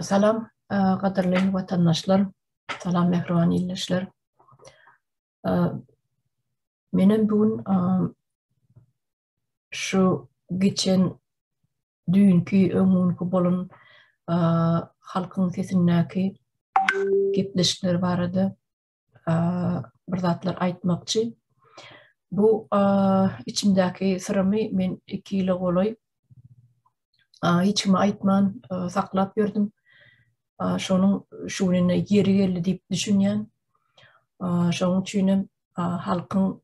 Salam, kaderli vatandaşlar, salam mehriban ilişkiler. Benim bugün şu geçen dünkü ömrümkü bolun halkın sesindeki gepleşikler vardı. Bir zatlar aytmakçı. Bu içimdeki sırrımı men 2 yıl olay. Hiç kime aytman saklap gördüm. Şonun şunun yeri geldi deyip düşünyen. Şonun için halkın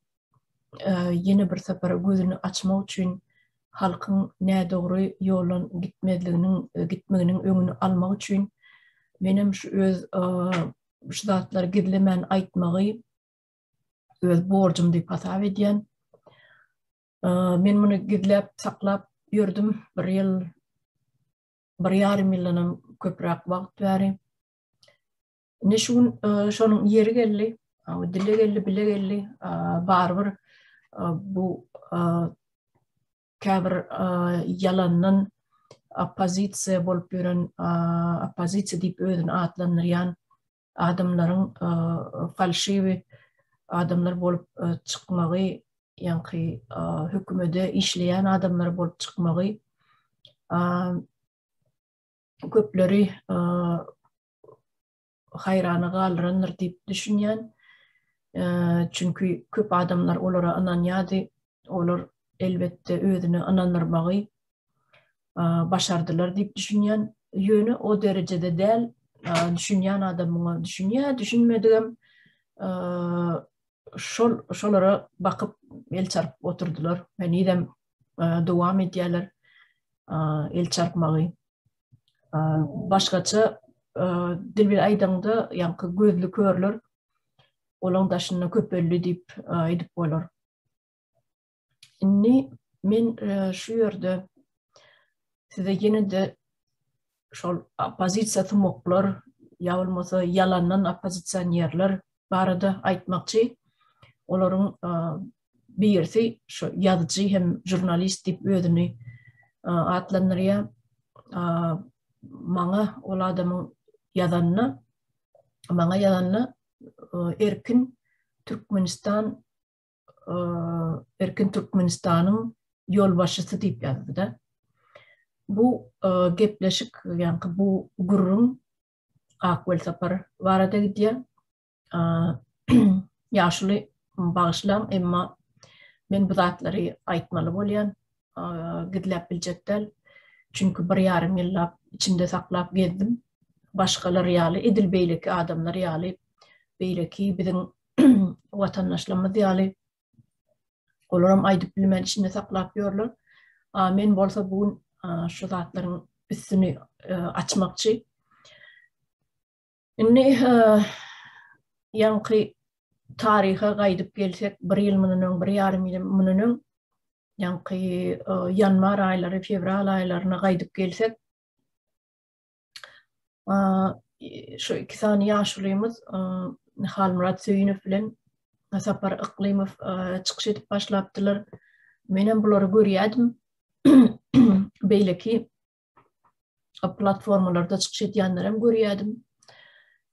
yeni bir sefer gözünü açmak için halkın ne doğru yolun gitmeginin önünü almak için benim şu öz şu zatlar gizlemen aytmağı öz borcum deyip hasap ediyen. Men bunu gizlep saklap yürüdüm bir yarım yıldan köprek vakt veri. Ne şunun yeri geldi, dile geldi, bile geldi, barbar bu käbir yalandan opozisiya bolup ýören opozisiya diýip özüni atlanýan adamlaryň falşiwi adamlar bolup çykmagy, ýa-ni hökümete işleýän adamlar bolup çykmagy köpleri haýrana galyrandyr diýip düşünýän. Çünkü köp adamlar olara inanýady, olar elbette özüni inandyrmagy başardylar diýip düşünýän. Ýöne o derecede däl, düşünýän adamyňa düşünmedigem şolara bakyp el çarpyp oturdular. Benidem dowam edýärler el çarpmagy. Başgaça dilbil aýdanda ýa-ni gözlü körler olaň daşyna köpelli diýip aýdyp bolar. Inni men şu ýerde size yine de şol opozisiýa tymoklar ýa bolmasa yalandan opozisionerler barada aýtmakçy. Olaryň birisi şu ýazyjy hem jurnalist diýip özüni atlandyrýar. Maňa ol adamyň ýazanyna Erkin Türkmenistanyň ýolbaşçysy diýip ýazdy da. Bu gepleşik, ýa-ni bu gurrun akwel sapar barada gidýär. Ýaşuly bagyşlam, emma men bu zatlary aýtmaly bolýan, gidläp biljekler. Çünkü bir yarım yıllap içimde saklap gezdim. Başkalar ýaly edil beýleki adamlar ýaly beýleki biziň watandaşlarymyz ýaly olaram aýdyp bilmän içinde saklap ýörler. Men bolsa bugün şu zatlaryň üstüni açmakçy. Inni ýa-ni tariha gaýdyp gelsek, bir ýyl munun, bir yarım ýyl munun, ýa-ni ýanwar aýlary, fevral aýlaryna gaýdyp gelsek, şu 2 sany ýaşulymyz Halmurat Söýünöw bilen Sapar Yklymow çykyş edip başlapdylar. Menem bulary görýärdim. Beýleki platformalarda çykyş edýänlerem görýärdim.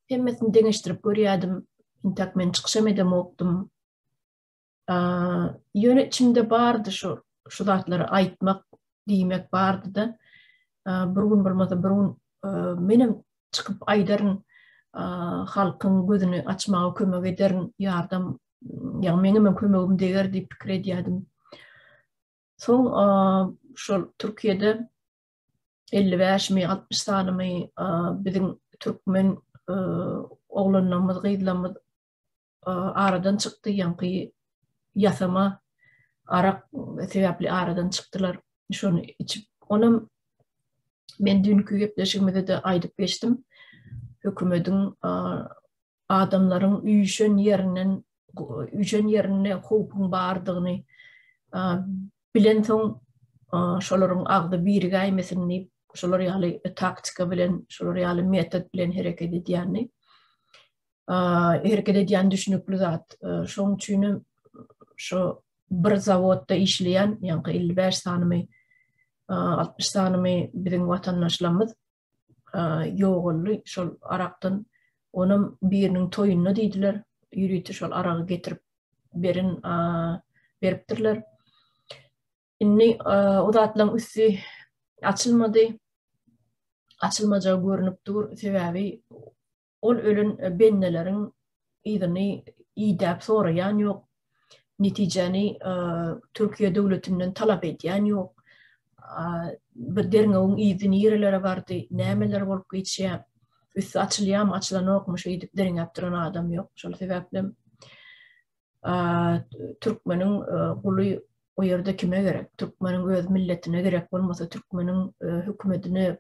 Hemmesini deňeşdirip görýärdim. Intak men çykyşam edemokdum. Ýöne içimde bardy şu zatlary aýtmak, diýmek bardy da. Bir gün bolmasa bir gün menem çykyp aýdaryn halkyň gözüni açmagy kömek ederin, ýardam, ýa-ni meňe kömegim deger diýip pikir edýärdim. Soň şol Türkiýede 55-60 sanymy biziň türkmen oglanlarymyz, gyzlarymyz aradan çykdy, ýa-ni ýasama arak sebäpli aradan çykdylar. Şonu içip onam men dünkü gepleşigimde de aýdyp geçdim. Hökümetiň adamlaryň üýşen ýerine howpun bardygyny bilen soň şolaryň agdy biri gaýmasyn, şolar ýaly taktika bilen, şolar ýaly metod bilen hereket edýärni. Hereket edýän düşünükli zat. Şoň üçin şu bir zawodda işleýän, ýa-ni 55 sanymy 60 sanymy biziň watandaşlarymyz yoğullu şol araktan onun birinin toyununa deydiler. Yürüytü şol arağı getirip beriptirler. Inni o zatlan üssü açılmadı. Açılmaca görünüp dur. Sebebi ol ölün bennelerin idini idap sorayan yok. Neticeni Türkiye devletinden talep ediyen yok. Bir derin onun idini yerlere vardı. Nemeler olup geçiyor. Üstü açılıyam açılan okmuş edip derin yaptıran adam yok. Şöyle sebeple Türkmenin kulu o yerde kime gerek? Türkmenin öz milletine gerek olmasa Türkmenin hükümetine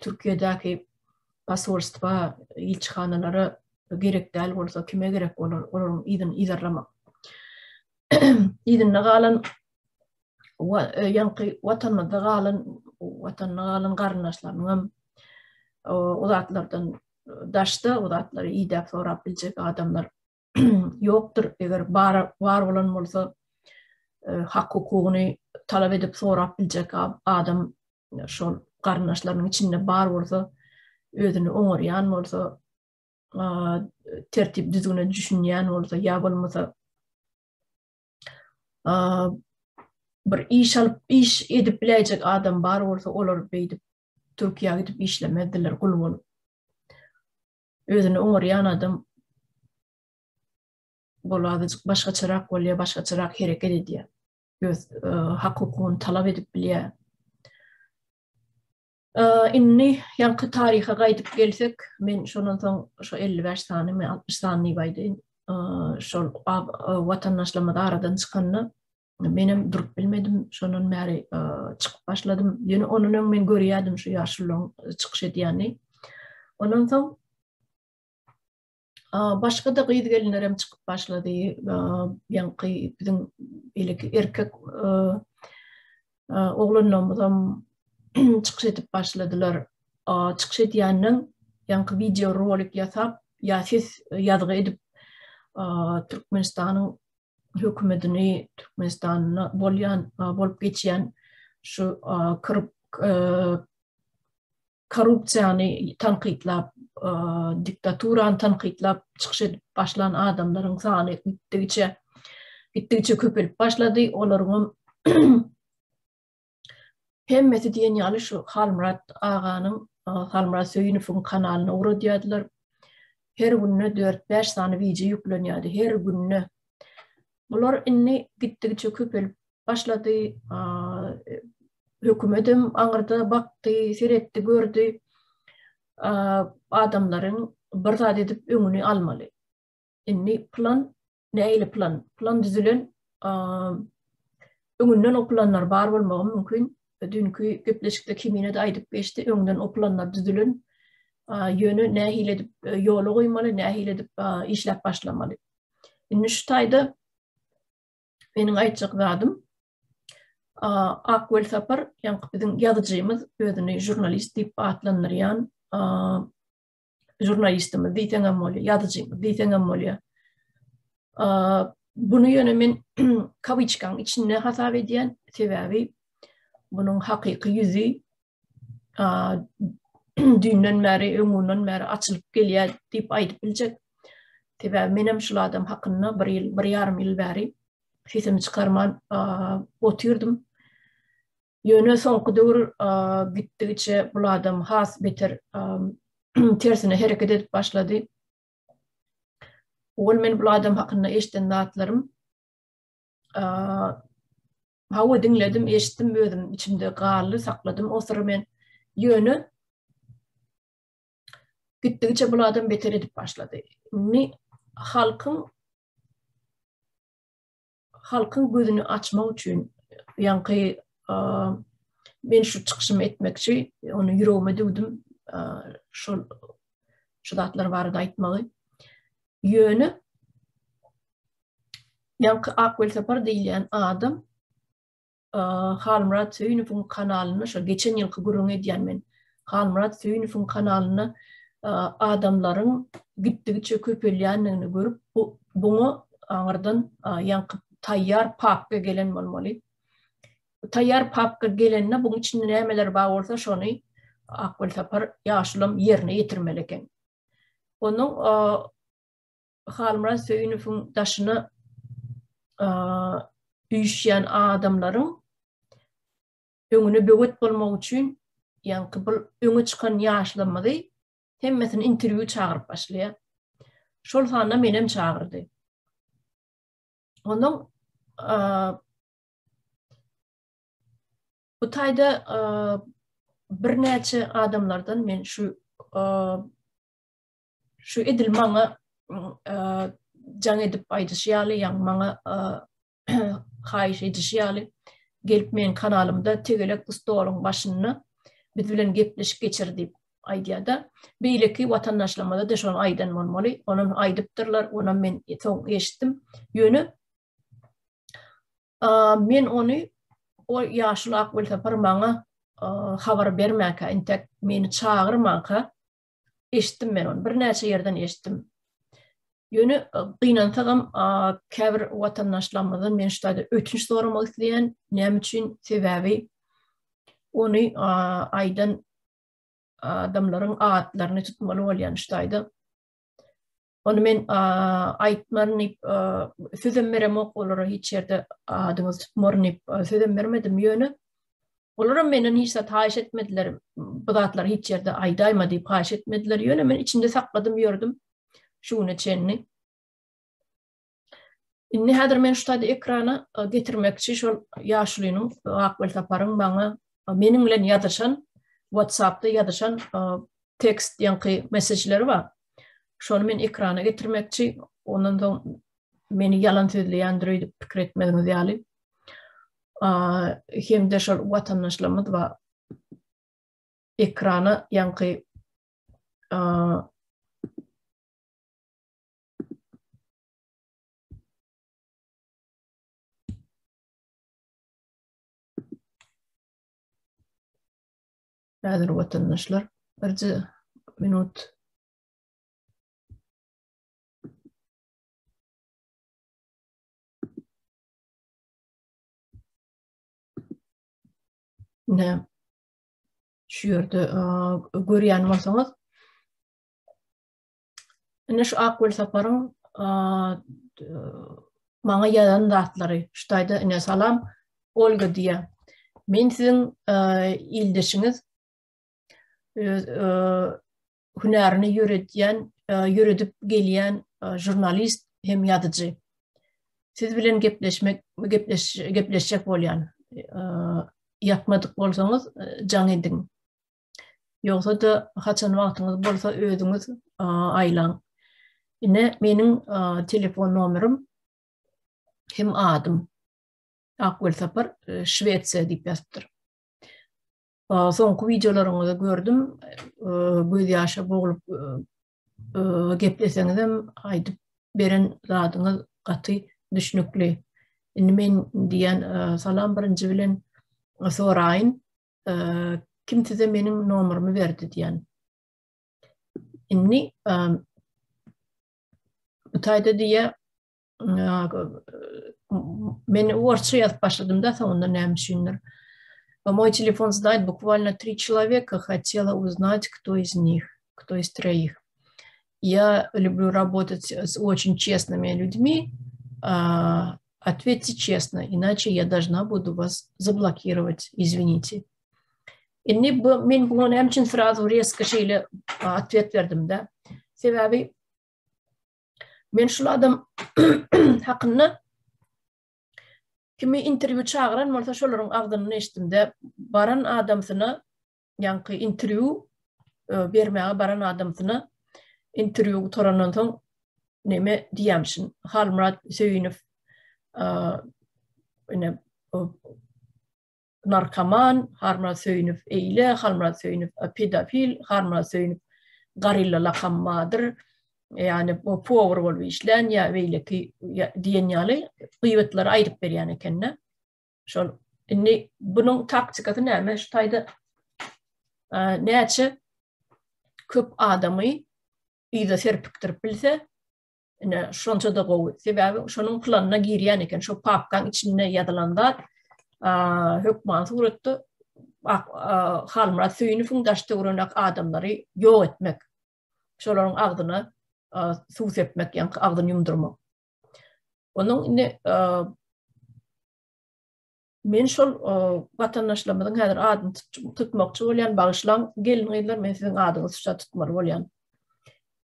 Türkiye'deki pasolstva ilçhanalara gerek değil olsa kime gerek olur? Onun idin izarlamak. İdin nagalan yankı vatanına dağalan qarnaşlarının o zatlardan daşta o zatları idap sorap bilecek adamlar yoktur. Eğer var olan olsa hak hukukunu talep edip sorap bilecek adam şol qarnaşlarının içinde bar olsa özünü oňaryan olsa tertip düzgüne düşünýän olsa ya bolmasa bir iş edip bilecek adam bar olsa olar beýdip Türkiýe'ye gidip işlemediler kul bolup. Özüni oňaryan adam bolady başga çırak bolýa, başga çırak hereket edýär. Öz hak hukukyny talap edip bilýär. Inni yankı tarihe gaýdyp gelsek, men şondan soň şu 55 sany, men 60 sany baýdy. Şol watandaşlamada aradan çykanyny menem durup bilmedim. Şonun bäri çykyp başladym. Ýöne onuň men görýärdim şu ýaşylyň çykyş edýäni. Ondan soň başga da gyýdy gelinlerem çykyp başlady. Yankı bizim erkek oglunlarymyzam çykyş edip başladylar. Çykyş edýäniň yankı video rolik ýasap, ýa-siz ýazgy edip Türkmenistanyň hökümetini, Türkmenistanyna bolup geçýän şu korrupsiýany tanqidlap, diktaturany tanqidlap çykyş edip başlan adamlaryň sany gitdigiçe köpelip başlady. Olaryň hemmeti diýen ýaly şu Halmurat aganyň Halmurat Söýünowyň kanalyna uğradýardylar. Her günne 4-5 sany video ýüklenýärdi. Her günne. Bular inni gitdigiçe köpelip başlady. Hökümetim aňyrda bakdy, seretdi, gördü. Adamlaryň bir zat edip öňüni almaly. Inni plan, näile plan? Plan düzülen öňünden o planlar bar bolmagy mümkin. Dünkü gepleşikde kimine de aýdyp geçdi. Öňünden o planlar düzülen ýöne nähile edip ýola goýmaly, nähile edip işläp başlamaly. Inni şu taýda meniň aýtjak zadym Akwel Sapar, yankı bizim yazıcımız, özünü jurnalist deyip atlanıryan, jurnalistimiz diýsengem bolýar, yazıcymyz diýsengem bolýar. Bunu yönemin kaviçkan içinde hasap edýän sebebi bunun hakyky yüzü dünden bäri, öňünden bäri açılıp gelýär diýip aýdyp biljek. Sebebi menem şol adam hakyna bir ýarym ýyl bäri sesimi çykarman oturdum. Ýöne soňky döwür gitdigiçe bu adam has beter tersine hereket edip başlady. Ol men bu adam hakyna eşden zatlarym hawa dinledim, eşitdim, özüm içimde galy sakladym. O sıra men ýöne gitdigiçe bu adam beter edip başlady. Ni halkın gözünü açmak üçin yankı men şu çykyşymy etmekçi, onu yüreğime döwdüm. Şu zatlar barada aýtmagy. Ýöne yankı Akwel Sapar diýilen adam Halmurat Söýünowyň kanalyny şu geçen ýylky gurung edýän men Halmurat Söýünowyň kanalyny adamlaryň gitdigiçe köpelýänligini görüp buňa aňyrdan yankı tayyar papga gelen bolmaly. Tayyar papga gelenine buň içinde nämeler bar bolsa şonu akıl tapar yaşlım yerine getirmeleken. Onun halmra Söyünüf'ün taşını üyüşen adamların öňüne böwet bolmak üçin ýa-ni bu öňe çykan ýaşlymady hemmesini interview çağırıp başlaýar. Şol sanda menem çağırdy. Onun bu taýda bir näçe adamlardan men şu edil maňa jaň edip aýdyşýaly, ýa-ni maňa haýyş edişýaly gelip men kanalymda tegelek ustalaryň başyny biz bilen gepleşip geçirdi aýdýada. Beýleki watandaşlamada da şol aýdan bolmaly. Onuň aýdypdyrlar, ona men soň eşitdim. Ýöne men ony o ýaşly akıl tapar maňa habar bermäkä, intek meni çağırmaňka eşitdim men onu. Bir näçe ýerden eşitdim. Ýöne gynansaňam käbir watandaşlamadan men şeýle ötünç soramak isleýän, näme üçin sebäbi ony aýdan adamlaryň atlaryny tutmaly bolýan şeýle. Onu men aýtmaryny sözüm berem olara hiç ýerde adyňyzy tutmaryny sözüm bermedim ýöne. Olara menen hiç taýyş etmediler. Bu zatlar hiç ýerde aýdaýma diýip taýyş etmediler ýöne men içinde sakladym ýördüm. Şunu çenni. Inni häzir men şu taýda ekrana getirmekçi şol ýaşlynyň akıl taparyň maňa meniň bilen ýazyşan WhatsApp'da ýazyşan tekst ýa-ni mesajlary bar. Şonu men ekrana getirmekçi, ondan soň meni ýalan sözleýändir diýip pikir etmediňiz ýaly. Hemde şol watandaşlamady bar. Ekrana ýa-ni Näder watandaşlar? Bir minut. Ne? Şu ýerde görýän bolsaňyz. Ene şu akıl taparyň maňa ýazan datlary. Şu taýda ene salam Olga diýe. Men siziň ildeşiňiz hünerini yürüdüp gelýän jurnalist hem ýazyjy. Siz bilen gepleşjek bolýan. Ýapmadyk bolsaňyz jaň ediň. Ýogsa da haçan wagtyňyz bolsa özüňiz aýlaň. Ine meniň telefon nomerim hem adym Akıl Tapar Şwetsiýa diýip ýazypdyr. Soňky videolaryňyzda gördüm. Göz ýaşa boğulup gepleseňizem aýdyp beren zadyňyz gaty düşnükli. Indi men diýen salam birinji bilen soraýyn. Kim size meniň nomerimi berdi diýen. Indi bu taýda diýe men orçy ýazyp başladym da sonunda näme düşündir. Мой телефон знает буквально 3 человека, хотела узнать, кто из них, кто из троих. Я люблю работать с очень честными людьми. Ответьте честно, иначе я должна буду вас заблокировать. Извините. И мен bunu hem için сразу резко şeyle atvet verdim de. Sebebi men şu adam hakkında kimi interview çağıran bolsa şolaryň agdyny eşitdim-de baran adamsyna ýa-ni interview bermäge baran adamsyna interview torandan soň neme diýämşin. Halmurat Söyünüf narkoman, Halmurat Söyünüf eýle, Halmurat Söyünüf pedofil, Halmurat Söyünüf garilla lakammadyr. Yani bu power bolup işlen ya beýleki diýen ýaly gıýbatlary aýryp berýän ekenne. Şol indi bunyň taktikasy näme? Şu taýda näçe köp adamy ýa-da serpikdirip bilse, ine şonça da gowy. Sebäbi şonuň planyna girýän eken, şo papkaň içinde ýazylandar hökman suratda halmra suyunu fundaştığınak adamları yok etmek. Şoların ağdını sus etmek, yani ağdını yumdurmak. Onun ne men şol vatandaşlarımızın häzir adını tutmakçı bolýan bağışlan gelin geyler men sizin adyňyzy şuşa tutmar bolýan.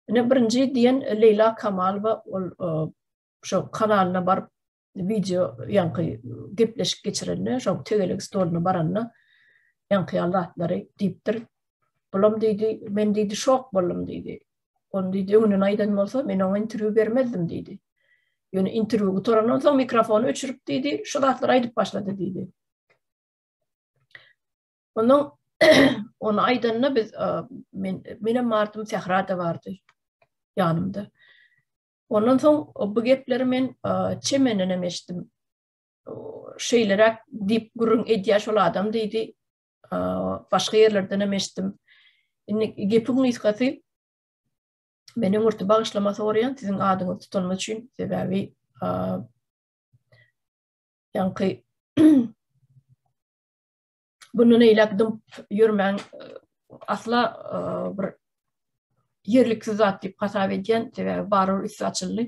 Ne birinci diýen Leyla Kamalova şo kanalyna barıp video ýanky gepleşik geçirenler şo tegelik storyna baranna ýanky ýallatlary diýipdir. Bulam diýdi, men diýdi şok boldum diýdi. Onu diýdi, öňünden aýdan bolsa men oňa interview bermezdim diýdi. Yani interview torandan soň mikrofonu öçürüp diýdi, şu zatlar aýdyp başlady diýdi. Onun onu aýdanna biz menem martym Sehra da bardy ýanymda. Ondan soň bu gepleri men çemenden emeşdim. Şeýlerek diýip gurun edýär şol adam diýdi. Başga ýerlerden emeşdim. Gepim ýetgäsi benim urtu bağışlama soruyan sizin adınız tutulma için sebebi yankı bunun eylakdım yürümen asla bir yerliksiz zat deyip hasap ediyen sebebi barur üstü açıldı.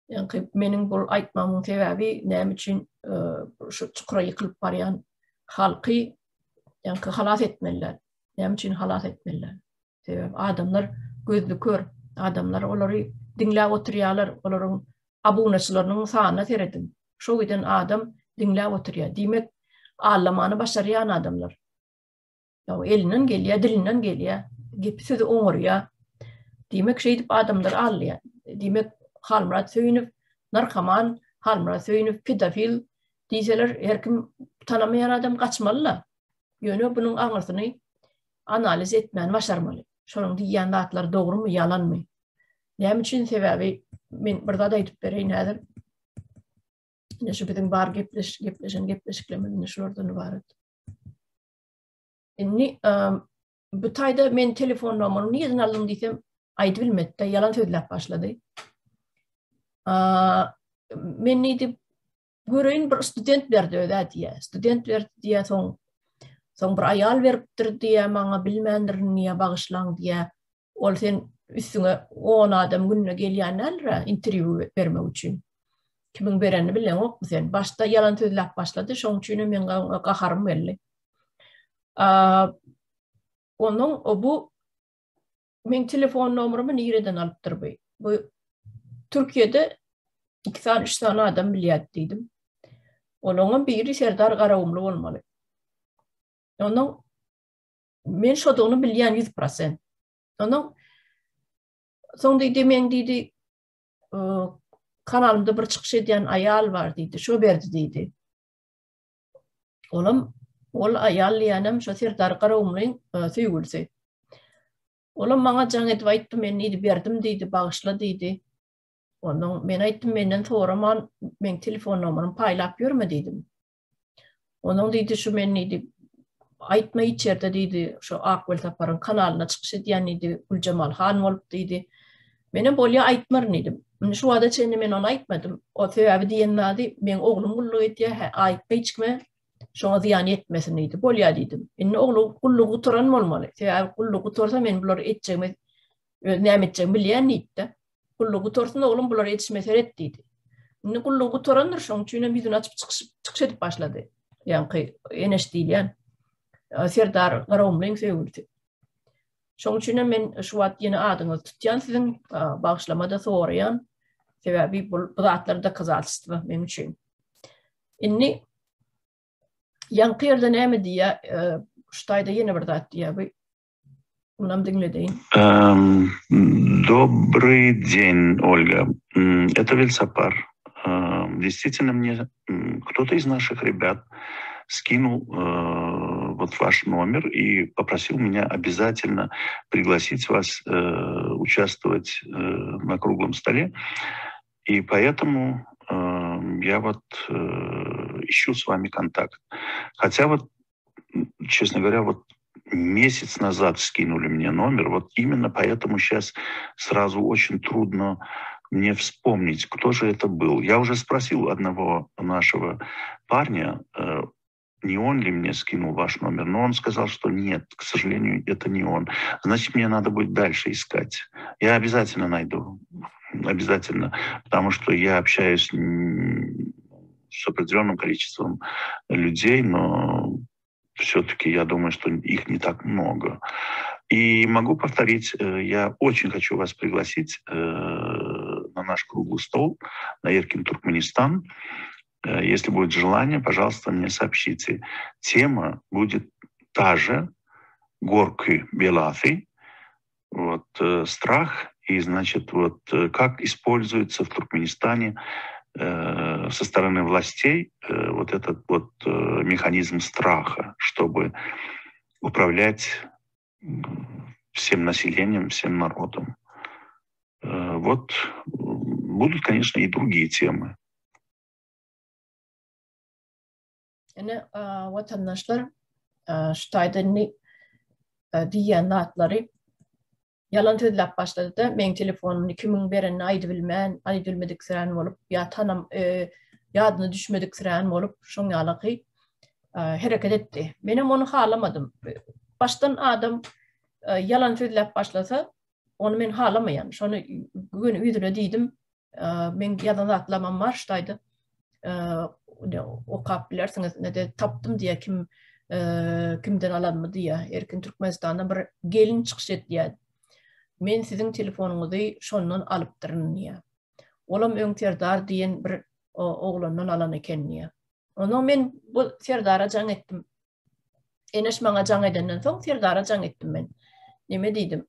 Yankı benim bu aytmamın sebebi nem için şu çukura yıkılıp barayan halkı yankı halas etmeliler. Nem için halas etmeliler. Sebebi adamlar gözlü kör adamlar olary dinläp oturýarlar, olaryň abunaçylarynyň sanyna seredim. Şo giden adam dinläp oturýar. Diýmek, allamany başarýan adamlar. Ýa elinden gelýär, dilinden gelýär, gepi sözi oňurýar. Diýmek, şeýdip adamlar alýar. Diýmek, Halmurat Söýünüp narkoman, Halmurat Söýünüp pedofil diýseler, herkim tanamayan adam gaçmalylar. Ýöne bunyň aňyrsy analiz etmän başarmaly. Şonuň diýýän zatlar dogrymy, ýalanmy? Näme üçin sebebi men bir zat aýdyp bereýin häzir. Şu biziň bar gepleşiklerimiz şurdan ibaret. Bu taýda men telefon nomeryny ýazan aldym diýsem, aýdy bilmedi, ýalan sözläp başlady. Men diýip göreýin bir student berdi öýdädiýär. Student berdi diýär soň bir aýal beripdir diýär, maňa bilmändir niýe bagışlan diýär. Ol sen üstüne 10 adam gününe gelýänler interview bermek üçin. Kimin bereni bilen okmy sen? Başda ýalan sözläp başlady, şoň üçin men gaharym geldi. Onun bu men telefon nomerymy nireden alypdyr bu? Türkiýede 2-3 tane adam bilýär diýdim. Onuň biri Serdar Garawumly bolmaly. Onun men şoduny bilýän 100%. Onun soň diýdi, men diýdi kanalymda bir çykyş edýän aýal bar diýdi, şo berdi diýdi. Ol aýal ýanem şo Serdar Garawumlyň söýgülsi. Olam maňa jaň edip aýtdy, men diýdi berdim diýdi, bagışla diýdi. Onun men aýtdym, menden sonra men telefon nomeryny paýlap ýörme diýdim. Onun diýdi, şu men diýdi aýtma içerde diýdi, şu Akgöl Tapar'ın kanalyna çykyş edýän diýdi, Gülcemal Han bolup diýdi. Mene bolýa aýtmar diýdim. Şu wada çenli men onu aýtmadym. O sebebi diýenmädi, men oglum gullyk etýär, aýtma hiçkime şoňa ziýan etmesin diýdi. Bolýa diýdim. Indi oglum gullygy turan bolmaly. Sebebi gullygy tursa men bular etjegime näme etjegimi bilýän diýdi. Gullygy tursun oglum bular etişmeser et diýdi. Indi gullygy turandyr, şoň üçin ýüzüni açyp çykyş edip başlady. Ýani eneş diýilýän Serdar Garawumlyň söýgülsi. Şoň üçin men şu wagt ýene adyňyzy tutýan siziň bagışlamada soraýan sebebi bu zatlarda kazalçystyk men üçin. Indi ýanky ýerde näme diýär? Şu taýda ýene bir zat diýär. Унам dinledeyin. Добрый день, Ольга. Это Вельсапар. Действительно, мне кто-то из наших ребят скинул вот ваш номер и попросил меня обязательно пригласить вас участвовать на круглом столе. И поэтому я вот ищу с вами контакт. Хотя вот, честно говоря, вот месяц назад скинули мне номер, вот именно поэтому сейчас сразу очень трудно мне вспомнить, кто же это был. Я уже спросил одного нашего парня, не он ли мне скинул ваш номер, но он сказал, что нет, к сожалению, это не он. Значит, мне надо будет дальше искать. Я обязательно найду, обязательно, потому что я общаюсь с определенным количеством людей, но все-таки я думаю, что их не так много. И могу повторить, я очень хочу вас пригласить на наш круглый стол на Эркин Туркменистан. Если будет желание, пожалуйста, мне сообщите. Тема будет та же, горки Белафи, вот, страх, и, значит, вот, как используется в Туркменистане со стороны властей вот этот вот механизм страха, чтобы управлять всем населением, всем народом. Вот будут, конечно, и другие темы. Yani vatandaşlar Steiden'i diyanatları yalan tözlep başladı da men telefonunu kimin beren aydı bilmän, aydı bilmedik sıran olup ya tanam yadına düşmedik sıran olup şoň ýaly hareket etti. Benim onu halamadım. Baştan adam yalan tözlep başlasa onu men halamayan. Şonu gün üýdüne diýdim. Men ýadan atlamam var Steide. O kapbilersiniz ne de taptım diye kimden alanmadı diye Erkin Türkmenistan'dan bir gelin çıkış etti diye. Men sizin telefonunuzu şondan alıptırın diye. Olam öň Serdar diyen bir oğlandan alan eken diye. Onu men bu Serdar'a jaň ettim. Eneş maňa jaň edenden soň Serdar'a jaň ettim men. Neme diýdim?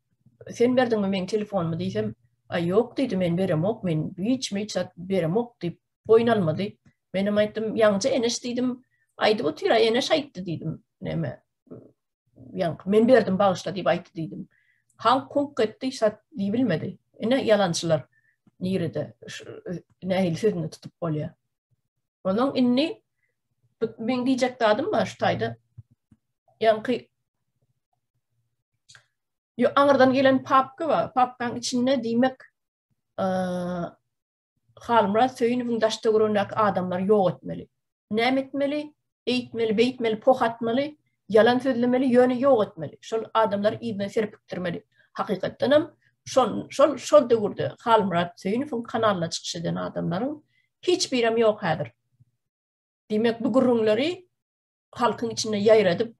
Sen berdiňmi men telefonumu diýsem, "Ay ýok" diýdim, men beremok, men hiç beremok diýip oýnalmady. Benim aýtdym, "Ýaňça eneş" diýdim. Aýdy bu tira eneş aýtdy diýdim. Neme? Ýank men berdim bagyşla diýip aýtdy diýdim. Han kunk etdi, sat diýip bilmedi. Ene ýalançylar nirede nähil sözüni tutup bolýar. Onuň inni men diýjek dadym bar ştaýda. Ýanky yo aňyrdan gelen papka bar. Papkaň içinde diýmek Halmra söýünüň daşda görünýän adamlar ýok etmeli. Näme etmeli? Eýtmeli, beýtmeli, pohatmaly, yalan sözlemeli, ýöne ýok etmeli. Şol adamlar iýne serpikdirmeli. Hakykatdanam şol döwürde Halmra söýünüň kanalyna çykyş eden adamlaryň hiç biram ýok häzir. Demek bu gurrunlary halkyň içinde ýaýradyp,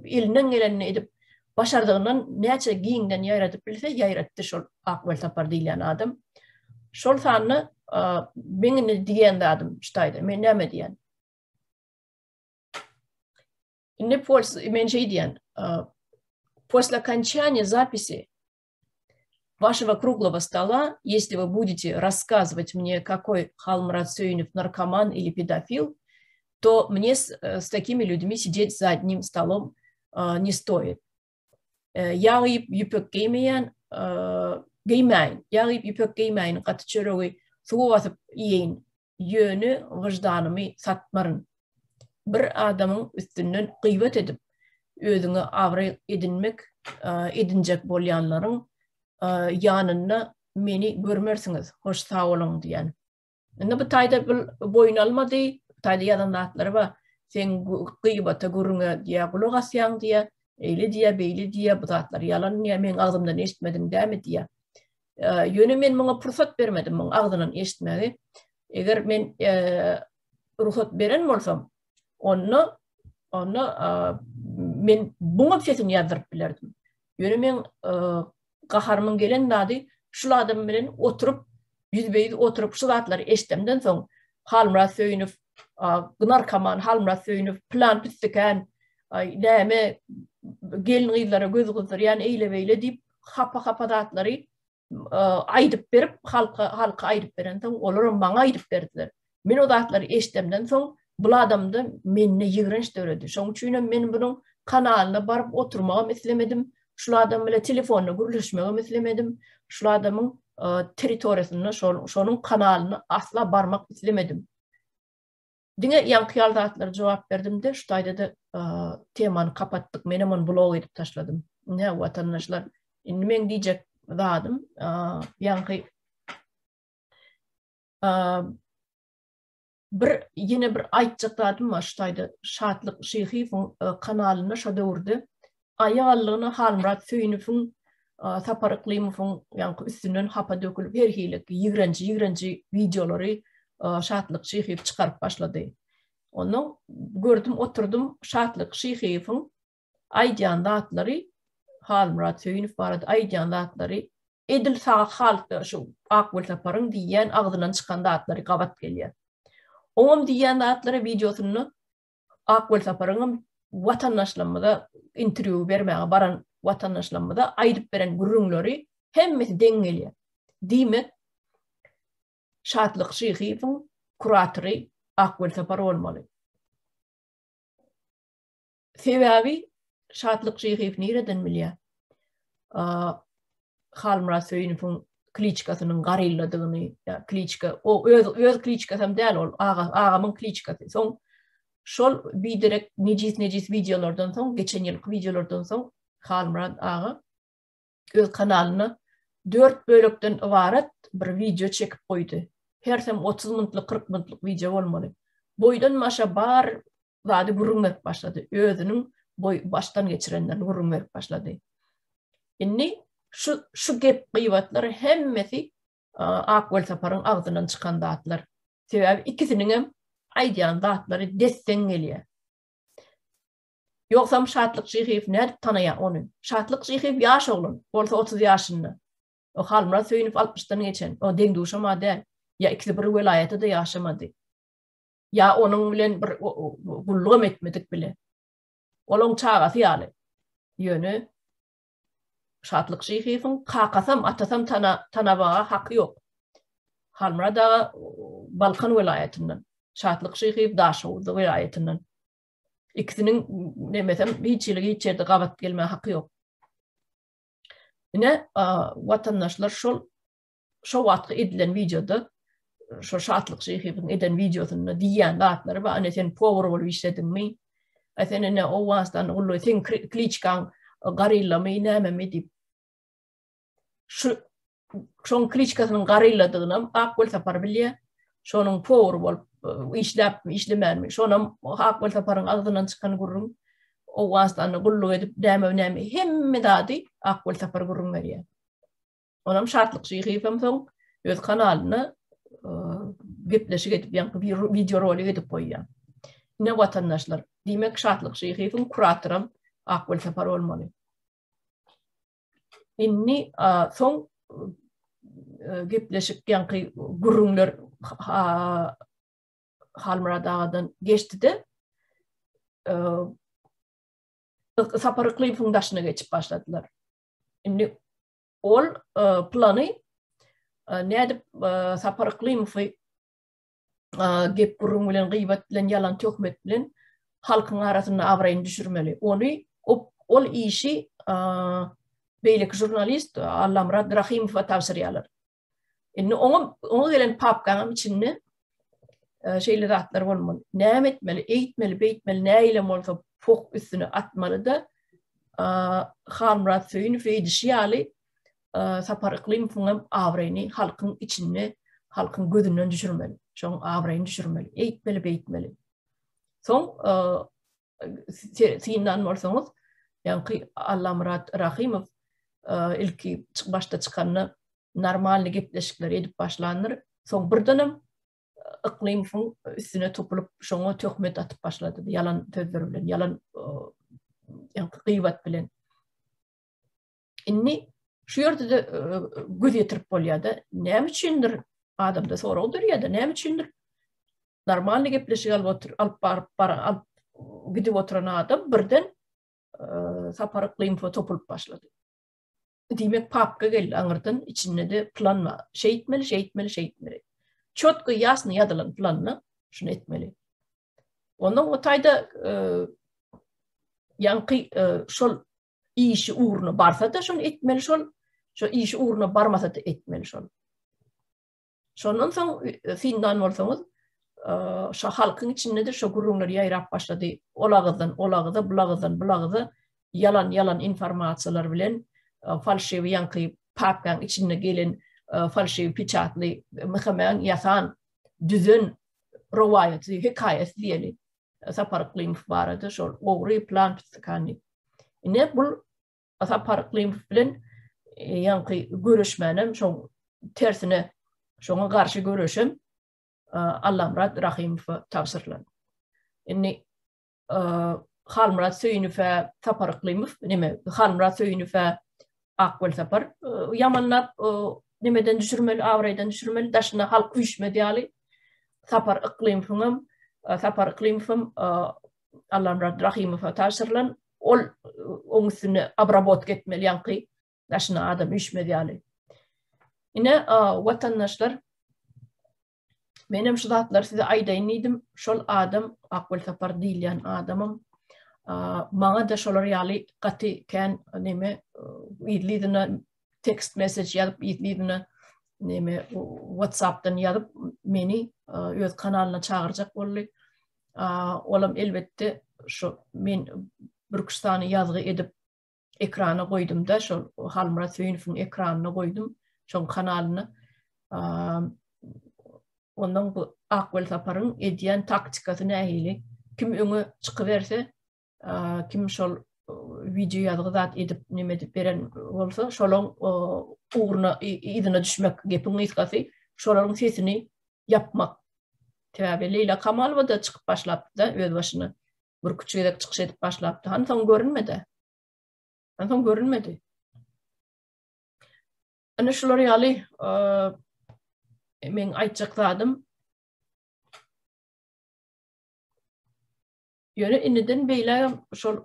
elinden geleni edip başardygyndan näçe giňden ýaýradyp bilse ýaýratdy şol akwel tapar diýlen adam. Şol sany beňini diýen adam ştaýda. Men näme diýen? Ne men şey diýen, после окончания записи вашего круглого стола, если вы будете рассказывать мне, какой Халмурат Сөйнев наркоман или педофил, то мне с такими людьми сидеть за одним столом не стоит. Яғып юпек геймейін, яғып юпек геймейін қаты чөрөгі суы басып иейін, yönü vicdanımı satmarın. Bir adamın üstünden gıybet edip, özüne avray edinmek, edinecek bolyanların yanına meni görmersiniz, hoş sağ olun diyen. Bu tayda boyun almadı, tayda yadanatları var. Sen gıybata görüne diye, kulak asyan diye, eyle diye, beyli diye, bu zatları yalan diye, men ağzımdan eşitmedim deme diye. Yönü men bana fırsat vermedim, men ağzından eşitmedi. Eğer men ruhsat veren olsam, onu men buna sesini yazdırıp bilerdim. Yönü men qaharmın gelen nadı, şul adam bilen oturup, yüzbeyiz oturup şu zatları eşitemden son, Halmurad Söýünüv, narkoman Halmurad Söýünüv, plan pistiken, näme gelin gıylara göz kızdır, yani eyle beyle deyip, hapa zatları aydıp berip, halka aydıp beren son, olaram bana aydıp berdiler. Men o zatları eşitemden son, bu adam da menine yığırınç döredi. Şoň üçin men bunun kanalyna barıp oturmagam islemedim. Şul adam bilen telefonla gürleşmegem islemedim. Şul adamyň territoriýasyna, şonuň kanalyna asla barmak islemedim. Diňe ýankyýal zatlara jogap berdim de, şu taýda da temany kapatdyk. Men onu blog edip taşladym. Ne watandaşlar, indi men diýjek zadym, ýanky yine bir aytjakdadım maştaydı Şatlyk Şyhypyň kanalyna şadawurdy. Ayallygyny Halmurat Söýnüpň Sapar Iklimowň ýa-ni üstünden hapa dökülip her hilik ýigrenji videolary Şatlyk Şyhyp çykaryp başlady. Onu gördüm, oturdum Şatlyk Şyhypyň aýdýan zatlary Halmurat Söýnüp barada aýdýan zatlary edil sağ halk şu Akgül Saparyň diýen agzyndan çykan zatlary gabat gelýär. Oňam diýen zatlary videosunu Akgül Saparyň watandaşlarymyza interview bermäge baran watandaşlarymyza aýdyp beren gürrüňleri hemmesi deň gelýär. Diýmek Şatlyk Şyhypyň kuratory Akgül Sapar bolmaly. Sebäbi Şatlyk Şyhyp nereden bilýär? Halmurat Söýnüpň kliçkasynyň garylladygyny, ya kliçka, o öz kliçkasam däl ol, agamyň kliçkasy. Soň şol biderek nejis videolardan soň, geçen ýylky videolardan soň Halmurat aga öz kanalyna 4 bölekden ibaret bir video çekip koydy. Hersem 30 minutlyk 40 minutlyk video bolmaly. Boydan maşa bar zady gurrunmak başlady. Özüniň baştan geçirenler gurrunmak başlady. Inni şu gep gıýbatlary hemmesi Akgül Saparyň agzyndan çykan zatlar. Sebäbi ikisiniň hem aýdýan zatlary desseň gelýär. Ýoksam Şatlyk Şyhyp näde tanaýar onu? Şatlyk Şyhyp ýaş oglan, bolsa 30 ýaşynda. O Halmurat Söýnüp 60-dan geçen. O deň duşama däl. Ya ikisi bir welaýatda ýaşamady. Ya onun bilen bir gullugam etmedik bile. Olaň çagasy ýaly. Ýöne Şatlyk Şyhypyň kakasam atasam tanabaga haky ýok. Halmurat da Balkan welaýatyndan, Şatlyk Şyhyp Daşow welaýatyndan. İkisiniň nemesem hiç ýerde gabat gelme haky ýok. Ine watandaşlar şol wagtky edilen videoda şu Şatlyk Şyhypyň eden videosyny diýen zatlary ba, sen power bolup işledinmi? Sen ene o wasdan ullu sen kliçkaň garillamy näme diýip şoň kliçkasynyň garylladygyny Akgül Sapar bilýär. Şonuň power bolup işlemämi? Şonam Akgül Saparyň agzyndan çykan gurrun o wasdan gullu edip näme hemme dady Akgül Sapar gurrun berýär. Onam Şatlyk Şyhypym soň öz kanalyna gepleşik edip ýa-ni video roly edip goýýar. Ne watandaşlar, diýmek Şatlyk Şyhypyň kuratory Akgül Sapar bolmaly. Inni soň gepleşik ýa-ni gurrunlar Halmurat agadan geçdi-de Sapar Iklimowň daşyna geçip başladylar. Inni ol plany näde Sapar Iklimow gep gurrun bilen gıýbat bilen ýalan töhmet bilen halkyň arasyna awraýyn düşürmeli. Ol işi beýleki jurnalist Allamrat Rahimow tawsirýalar. Inni oňa gelen papkanyň içinde şeýle zatlar bolmaly. Näme etmeli, eýtmeli, beýtmeli, näýle bolsa pok üstüne atmaly da Halmurat Söýnüp edişýäli Sapar Iklimowň awraýyny halkyň içinde, halkyň gözünden düşürmeli. Şoň awraýyny düşürmeli, eýtmeli, beýtmeli. Soň siňdan bolsaňyz, ýa-ni Allamrat Rahimow ilki başta çykanyny normal gepleşikler edip başlandyr. Soň birdenem Iklimowň üstüne topulup şoňa töhmet atyp başlady. Ýalan sözler bilen, ýalan gıýbat bilen. Inni şu ýerde göz ýetirip bolýar-da, näme üçindir adamda soragdyr ýa-da näme üçindir normal gepleşik alyp gidip oturan adam birden Sapar Iklimow'a topulup başlady. Diýmek papka geldi aňyrdan, içinde de planma, şeýtmeli. Çotky ýasny ýadylan planna şunu etmeli. Ondan o taýda ýa-ni şol işi uğruna barsa da şunu etmeli, şo işi uğruna barmasa da etmeli şol. Şondan soň siňdan bolsaňyz şo halkyň içinde de şo gurrunlar ýaýrap başlady. Olagyzdan, bulagyza ýalan informasiýalar bilen falşewi ýa-ni papkaň içinde gelen falşewi piçatly, myhymän ýasan, düzün rivayet, hikayet diyeli. Sapar iklim vardı, şol oğru plan tutkanı. Ne bu sapar iklim bilen yankı görüşmenim, şol tersine şoňa garşy görüşüm Allamrat Rahimov tavsirlan. Inni Halmrat Söýünüfe Sapar Iklimov nime Halmrat Söýünüfe Akwel Sapar yamanlap nimeden düşürmeli, awraýdan düşürmeli, daşyna halk güýşmedi ýaly. Sapar Iklimov'um Sapar Iklimov'um Allamrat Rahimov tavsirlan, ol oňusyny abrabot etmeli ýanky daşyna adam güýşmedi ýaly. Ine vatandaşlar benim şu zatlar size aýdaýnydim, şol adam Akwel Sapar diýilýän adamym. Maňa da şolar ýaly gaty kan neme ýetliğine text message ýazyp ýetliğine neme WhatsApp'dan ýazyp meni öz kanalyna çağırjak boldy. Olam elbette şu men Türkistany ýazgy edip ekrana goýdum da şol Halmrat Söýünowyň ekranyna goýdum şol kanalyny. Ondan bu Akwel Saparyň edýän taktikasy nähili? Kim öňe çykyp berse, kim şol video ýazgy zat edip neme dip beren bolsa, şolaň uğruna ýygyna düşmek gepiň ýetgäsi, şolaryň sesini yapmak. Täze Leyla Kamalowa da çykyp başlapdy da öz başyna bir küçükdek çykyş edip başlapdy. Hansoň görünmedi. Hansoň görünmedi. Ana şolar ýaly men aýtjak zadym. Ýöne inniden beýle şol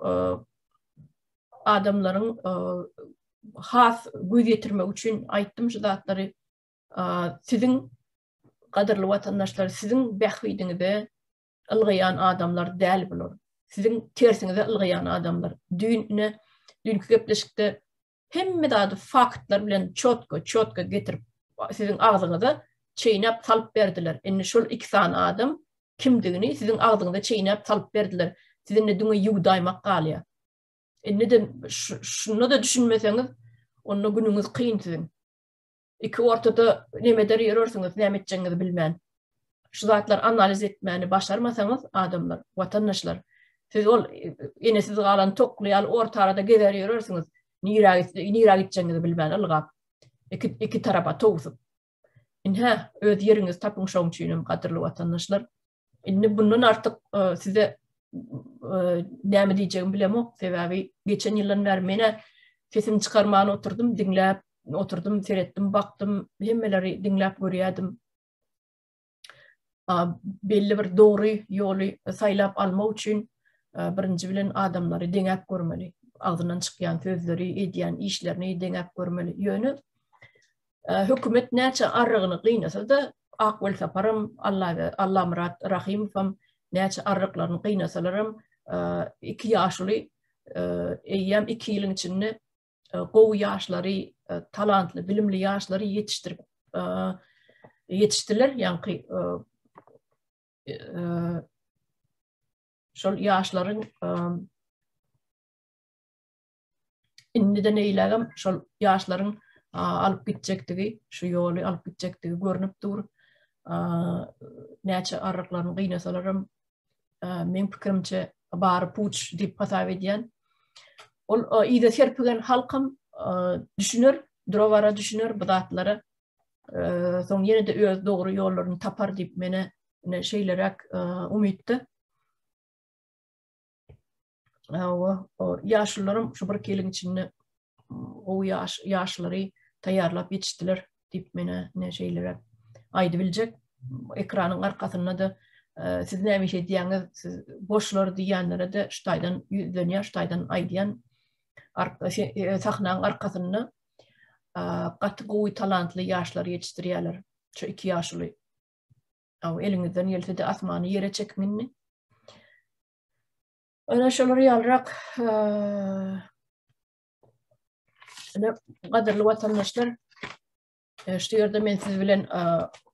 adamlaryň has güýz ýetirmek üçin aýtdym şu zatlary. Siziň gaderli watandaşlar, siziň bähwidiňizde ylgyan adamlar däl bolar. Siziň tersiňizde ylgyan adamlar. Dünkü gepleşikde hemme dady faktlar bilen çotko getirip siziň agzyňyza çeýnäp salyp berdiler. Indi şol iki tane adam kimdigini siziň agzyňyza çeýnäp salyp berdiler. Sizinle düňe ýugdaýmak galýa. Indi de şunu da düşünmeseňiz, onda günüňiz kyn siziň. İki ortada neme der ýörürsiňiz, näme etjeňizi bilmän. Şu zatlar analiz etmäni başarmasaňyz, adamlar, watandaşlar, siz ol ene siz galan toklaýal ortada gezer ýörürsiňiz, nira gitjeňizi bilmän ylgap. İki tarapa togusup. Inha öz ýeriňiz tapyň şoň üçin gaderli watandaşlar. Indi bundan artık size näme diýjegimi bilemok. Sebäbi geçen ýyllar bäri mene sesim çykarmany oturdum, seyretdim, baktım, hemmeleri dinläp görýärdim. Belli bir dogry ýoly saýlap almak üçin birinji bilen adamlary deňäp görmeli. Agzyndan çykýan sözleri, edýän işlerini deňäp görmeli. Ýöne hökümet näçe arrygyny gynasa da Akwel Saparym, Allamrat Rahimowam näçe arryklaryny gynasalarym 2 ýaşly eýýäm 2 ýylyň içinde gowy ýaşlary, talantly, bilimli ýaşlary yetişdiler. Ýani şol ýaşlaryň indiden eýlägem şol ýaşlaryň alıp gitjektigi, şu ýoly alıp gitjektigi görünüp dur. Näçe arryklaryny gynasalaryň men pikirimçe bary puç diýip hasap edýän. Ol ýa-da serpigen halkym düşünür, drovara düşünür bu zatlary. Soň ýene de öz dogry ýollaryny tapar diýip mene şeýlerek umytdy. Ýaşlarym şu bir kelin içinde o ýaşlary taýýarlap ýetişdiler diýip mene şeýlerek aýdy biljek. Ekranyň arkasynda da siz näme diýäňiz, siz boşlar diýenlere de ştaýdan ýüzlenýär, ştaýdan aýdýan sahnaň arkasynda gaty gowy talantly ýaşlar ýetişdirýärler. Şu 2 ýaşly. Eliňizden gelse de asmany ýere çekmini. Ana şolar ýalrak gaderli watandaşlar, şu ýerde men siz bilen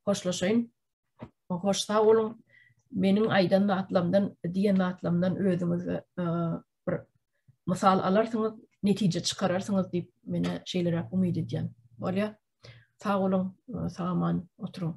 hoşlaşaýyn. Hoş sag bolun. Menim aýdan atlamdan, diýen atlamdan özüňizi bir misal alarsyňyz, netije çykararsyňyz diýip mene şeýlere umyt edýän. Bolýa. Sag bolun, sagaman oturuň.